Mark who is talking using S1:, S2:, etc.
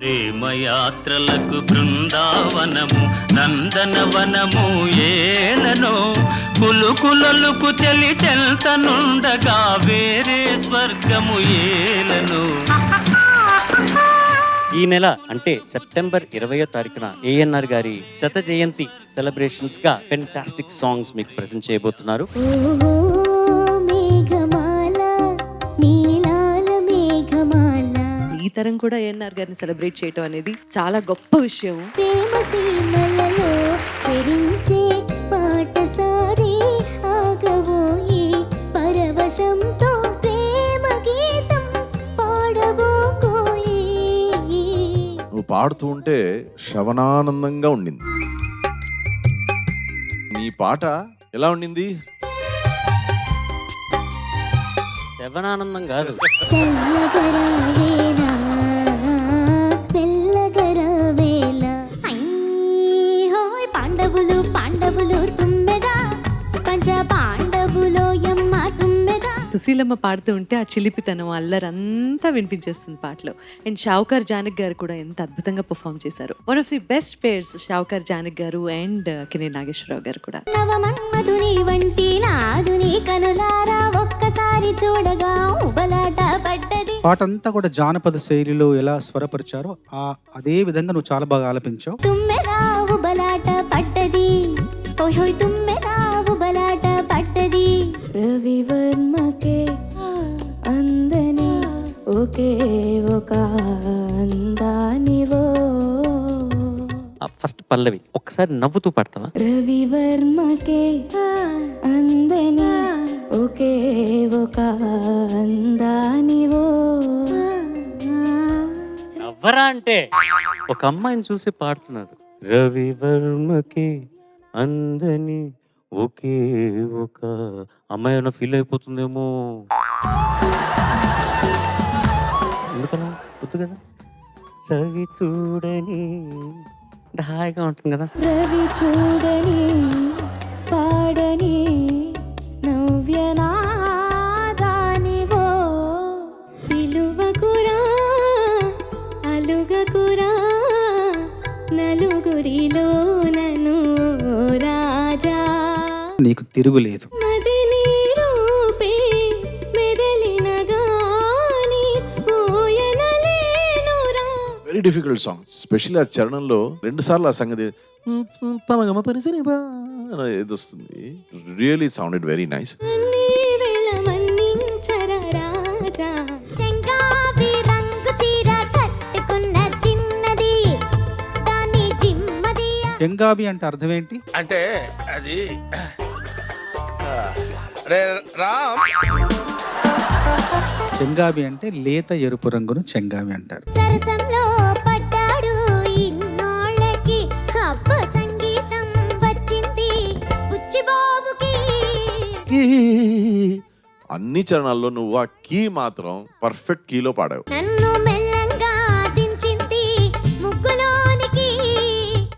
S1: ప్రేమయాత్రలకు బృందావనము నందనవనము ఏలనో కులుకులలకు చెలి చెల్తనుండగా వేరే స్వర్గము ఏలనో.
S2: ఈ నెల అంటే సెప్టెంబర్ 20వ తారీఖున ఏఎన్ఆర్ గారి శత జయంతి సెలబ్రేషన్స్ గా ఫెంటాస్టిక్ సాంగ్స్ మీకు ప్రెజెంట్ చేయబోతున్నారు.
S3: ఈ తరం కూడా ఏఎన్ఆర్ గారిని సెలబ్రేట్ చేయడం అనేది చాలా గొప్ప విషయం.
S4: నువ్వు పాడుతూ ఉంటే శ్రవణానందంగా ఉండింది. నీ పాట ఎలా ఉండింది?
S2: శవనానందం కాదు,
S5: పాండవులు పాండవులు తుమ్మెదా పంచ పాండవులో యమ్మ తుమ్మెదా.
S3: సుశీలమ్మ పాడుతూ ఉంటే ఆ చిలిపితనం అల్లరంతా వినిపించేస్తుంది పాటలో. అండ్ షావుకార్ జానక్ గారు కూడా ఎంత అద్భుతంగా పర్ఫామ్ చేశారు. One of the best pairs Sowcar Janaki garu and కినే Nageswararao గారు కూడా.
S5: నవమన్మధుని వంటి నాదుని కనులారా ఒక్కసారి చూడగా ఉబలాట పడ్డది.
S6: పాటంతా కూడా జానపద శైలిలో ఎలా స్వరపరిచారో అదే విధంగా నువ్వు చాలా బాగా ఆలపించావు.
S5: తుమ్మెదా ఉబలాట పడ్డది, ఓహోయ్ తుమ్మెదా ఉబలాట పడ్డది. రవివర్మకే అందని ఒకే ఒక అందానివో.
S2: ఫస్ట్ పల్లవి ఒక్కసారి నవ్వుతూ పాడతావా?
S5: రవివర్మకే అందని ఒకే ఒక అందానివో.
S2: నవ్వరా అంటే ఒక అమ్మాయిని చూసి పాడుతున్నారు. రవివర్మకి అందని ఒకే ఒక అమ్మాయి ఏమైనా ఫీల్ అయిపోతుందేమో. ఎందుకలా వద్దు కదా, సవి చూడని హాయిగా ఉంటుంది కదా.
S5: రవి చూడని పాడని నవ్యనాదానివో. పిలువకురా అలుగకురా నలుగురిలో నన్ను రాజా.
S6: నీకు తిరుగులేదు.
S5: మదిని రూపే మెదలిన గాని ఊయనలేనురా.
S4: Very difficult song. స్పెషల్లీ ఆ చరణంలో 2 సార్లు ఆ సంగతి పమగమ పరిసరి బా అని ఏది వస్తుంది. Really sounded very nice.
S5: అన్ని వేళ మన్నించర రాజా. చెంగావి రంగు చీర కట్టుకున్న చిన్నది దాని జిమ్మదియా.
S6: చెంగావి అంటే అర్థం ఏంటి?
S7: అంటే అది రామ్
S6: చెంగావి అంటే లేత ఎరుపు రంగును చెంగావి అంటారు.
S5: సరసంలో పడ్డాడు ఇన్నాళ్ళకి హబ్బ సంగీతం వచ్చింది బుచ్చిబాబుకి.
S4: అన్ని చరణాల్లో నువ్వు ఆ కీ మాత్రం పర్ఫెక్ట్ కీలో పాడావు.
S5: నన్ను